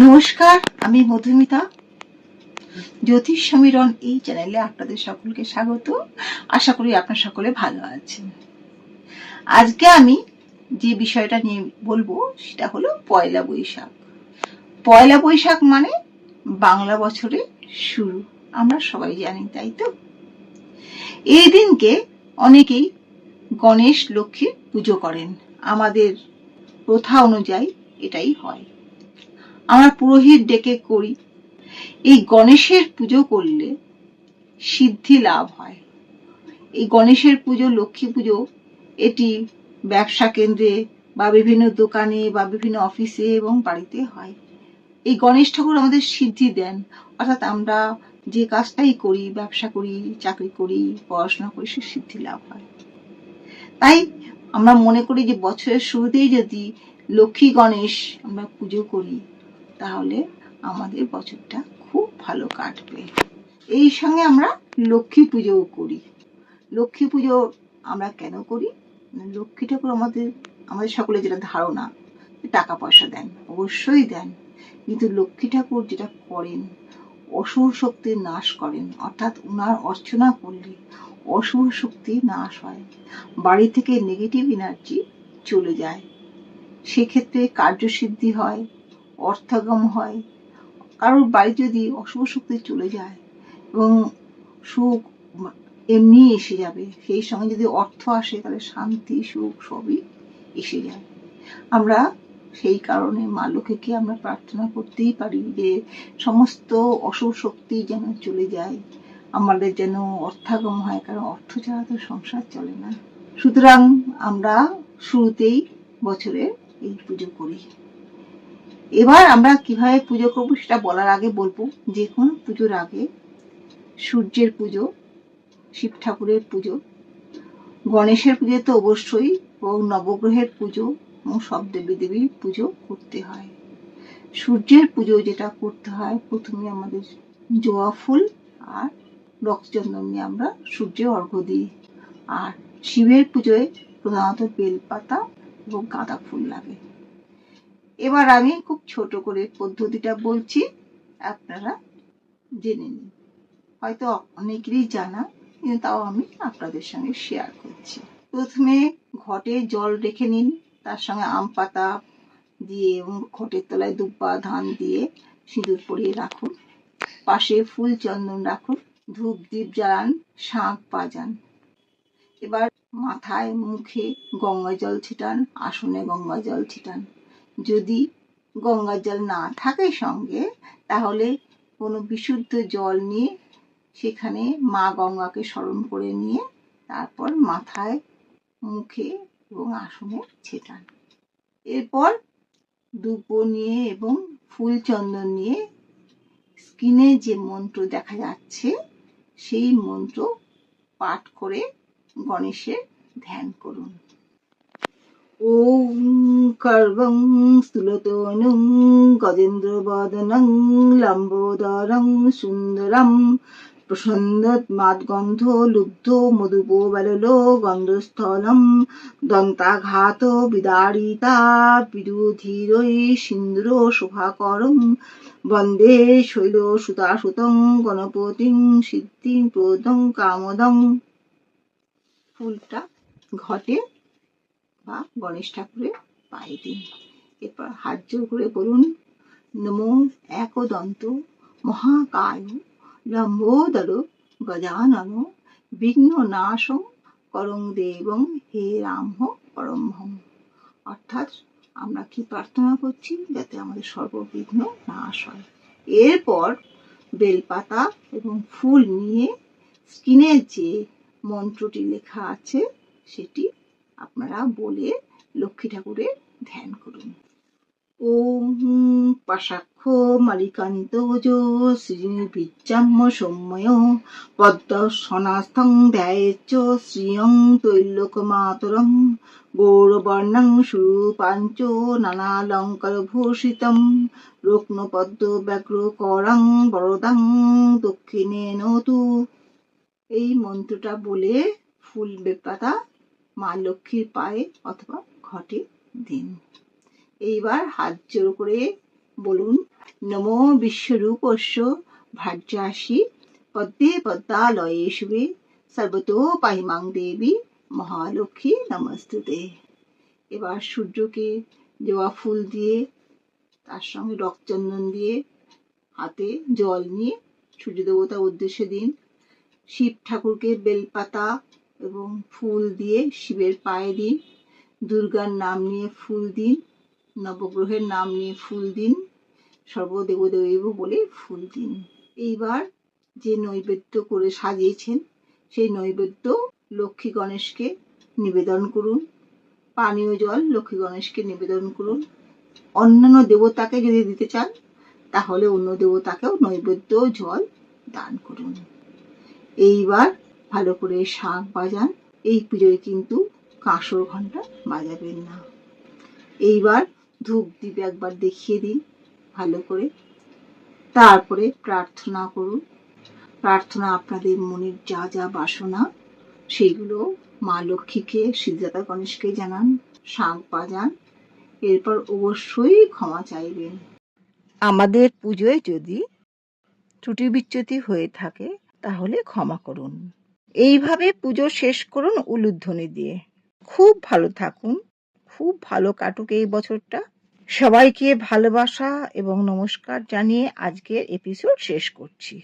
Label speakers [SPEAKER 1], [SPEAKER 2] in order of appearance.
[SPEAKER 1] নমস্কার, আমি মধুমিতা। জ্যোতিষ সমীরণ এই চ্যানেলে আপনাদের সকলকে স্বাগত। আশা করি আপনারা সকলে ভালো আছেন। আজকে আমি যে বিষয়টা নিয়ে বলবো সেটা হলো পয়লা বৈশাখ। পয়লা বৈশাখ মানে বাংলা বছরের শুরু, আমরা সবাই জানি, তাই তো? এই দিনকে অনেকেই গণেশ লক্ষ্মীর পুজো করেন। আমাদের প্রথা অনুযায়ী এটাই হয়। আমরা পুরোহিত ডেকে করি। এই গণেশের পুজো করলে সিদ্ধি লাভ হয়। এই গণেশের পুজো, লক্ষ্মী পুজো, এটি ব্যবসা কেন্দ্রে বা বিভিন্ন দোকানে বা বিভিন্ন অফিসে এবং বাড়িতে হয়। এই গণেশ ঠাকুর আমাদের সিদ্ধি দেন, অর্থাৎ আমরা যে কাজটাই করি, ব্যবসা করি, চাকরি করি, পড়াশোনা করি, সে সিদ্ধি লাভ হয়। তাই আমরা মনে করি যে বছরের শুরুতেই যদি লক্ষ্মী গণেশ আমরা পুজো করি তাহলে আমাদের বছরটা খুব ভালো কাটবে। এই সঙ্গে আমরা লক্ষ্মী পুজোও করি। লক্ষ্মী পুজো আমরা কেন করি? লক্ষ্মী ঠাকুর আমাদের সকলে যেটা ধারণা, টাকা পয়সা দেন, অবশ্যই দেন, কিন্তু লক্ষ্মী ঠাকুর যেটা করেন, অশুভ শক্তির নাশ করেন। অর্থাৎ উনার অর্চনা করলে অশুভ শক্তি নাশ হয়, বাড়ি থেকে নেগেটিভ এনার্জি চলে যায়, সেক্ষেত্রে কার্যসিদ্ধি হয়, অর্থাগম হয়। কারোর বাড়ি যদি অশুভ শক্তি চলে যায় এবং সুখ এমনি এসে যাবে, সেই সঙ্গে যদি অর্থ আসে তাহলে শান্তি, সুখ সবই এসে যায়। আমরা সেই কারণে মা লক্ষ্মীকে আমরা প্রার্থনা করতেই পারি যে সমস্ত অশুভ শক্তি যেন চলে যায়, আমাদের যেন অর্থাগম হয়, কারণ অর্থ ছাড়া তো সংসার চলে না। সুতরাং আমরা শুরুতেই বছরে এই পুজো করি। এবার আমরা কিভাবে পুজো করবো সেটা বলার আগে বলবো, যে কোনো পুজোর আগে সূর্যের পুজো, শিব ঠাকুরের পুজো, গণেশের পুজো তো অবশ্যই, এবং নবগ্রহের পুজো এবং সব দেবী দেবীর পুজো করতে হয়। সূর্যের পুজো যেটা করতে হয়, প্রথমে আমাদের জবা ফুল আর রক্তচন্দন নিয়ে আমরা সূর্যে অর্ঘ্য দিই। আর শিবের পুজোয় প্রধানত বেলপাতা এবং গাঁদা ফুল লাগে। এবার আমি খুব ছোট করে পদ্ধতিটা বলছি, আপনারা জেনে নিন। হয়তো অনেকেরই জানা, কিন্তু তাও আমি আপনাদের সঙ্গে শেয়ার করছি। প্রথমে ঘটে জল রেখে নিন, তার সঙ্গে আম পাতা দিয়ে এবং ঘটের তলায় দুব্বা ধান দিয়ে সিঁদুর পরিয়ে রাখুন। পাশে ফুল চন্দন রাখুন, ধূপ দ্বীপ জ্বালান, শাঁখ বাজান। এবার মাথায় মুখে গঙ্গা জল ছিটান, আসনে গঙ্গা জল ছিটান। যদি গঙ্গা জল না থাকে সঙ্গে, তাহলে কোনো বিশুদ্ধ জল নিয়ে সেখানে মা গঙ্গাকে স্মরণ করে নিয়ে তারপর মাথায়, মুখে এবং আসনে ছেটান। এরপর ধূপ নিয়ে এবং ফুল চন্দন নিয়ে স্ক্রিনে যে মন্ত্র দেখা যাচ্ছে সেই মন্ত্র পাঠ করে গণেশের ধ্যান করুন। ওম কর্বং স্থূলতনুং গজেন্দ্র বদনং লম্বোদরং সুন্দরম প্রসন্নৎমাদ্গন্ধ লুব্ধ মধুপোবলো গন্ধস্থলম দন্তাঘাত বিদারিতা বিরুধিরৈ সিন্দুর শোভাকরং বন্দে শৈল সুতাসুতং গণপতিং সিদ্ধিং প্রদং কামদং। ফুলটা ঘটে বা গণেশ ঠাকুরের পায়ে দিন। এরপর হাত জোর করে বলুন, নমো একদন্ত মহাকায় লম্বোদর গজানন বিঘ্ন নাশং করং দেবং হে রাম পরমহং। অর্থাৎ আমরা কি প্রার্থনা করছি? যাতে আমাদের সর্ববিঘ্ন নাশ হয়। এরপর বেলপাতা এবং ফুল নিয়ে স্ক্রিনে যে মন্ত্রটি লেখা আছে সেটি আপনারা বলে লক্ষ্মী ঠাকুরের ধ্যান করুন। ওম পাশাক্ষ মালিকান্তজ শ্রীবিচ্ছাম্য সৌম্যয় পদ্ম সনাস্থং ধ্যায়েচ্চ শ্রিয়ং তৈলোকমাতরং গৌরবর্ণং সুরূপাঞ্চ নানালঙ্কার ভূষিতম রত্নপদ্ম ব্যগ্র করং বরদং দক্ষিণেন তু। এই মন্ত্রটা বলে ফুল বেলপাতা মা লক্ষ্মীর পায়ে অথবা ঘটে দিন। এইবার হাত জোর করে বলুন, নমো বিশ্বরূপস্য ভার্যাসি পদ্মে পদ্মালয়ে শুভে সর্বতো পাহিমাং দেবী মহালক্ষ্মী নমস্তুতে। এবার সূর্যকে জবা ফুল দিয়ে তার সঙ্গে রক্তচন্দন দিয়ে হাতে জল নিয়ে সূর্য দেবতার উদ্দেশ্যে দিন। শিব ঠাকুরকে বেলপাতা এবং ফুল দিয়ে শিবের পায়ে দিন। দুর্গার নাম নিয়ে ফুল দিন, নবগ্রহের নাম নিয়ে ফুল দিন, সর্বদেবদেব বলে ফুল দিন। এইবার যে নৈবেদ্য করে সাজিয়েছেন সেই নৈবেদ্য লক্ষ্মী গণেশকে নিবেদন করুন। পানীয় জল লক্ষ্মী গণেশকে নিবেদন করুন। অন্যান্য দেবতাকে যদি দিতে চান তাহলে অন্য দেবতাকেও নৈবেদ্য জল দান করুন। এইবার ভালো করে শাঁখ বাজান। এই পুজোয় কিন্তু কাঁসর ঘন্টা বাজাবেন না। এইবার ধূপ দ্বীপ একবার দেখিয়ে দিন ভালো করে। তারপরে প্রার্থনা করুন। প্রার্থনা আপনাদের মনের যা যা বাসনা সেইগুলো মা লক্ষ্মীকে, সিদ্ধাতা গণেশকে জানান, শাঁখ বাজান। এরপর অবশ্যই ক্ষমা চাইবেন। আমাদের পুজোয় যদি ত্রুটি বিচ্যুতি হয়ে থাকে তাহলে ক্ষমা করুন। এইভাবে পুজো শেষ করুন উলুধ্বনি দিয়ে। খুব ভালো থাকুন, খুব ভালো কাটুক এই বছরটা। সবাইকে ভালোবাসা এবং নমস্কার জানিয়ে আজকের এপিসোড শেষ করছি।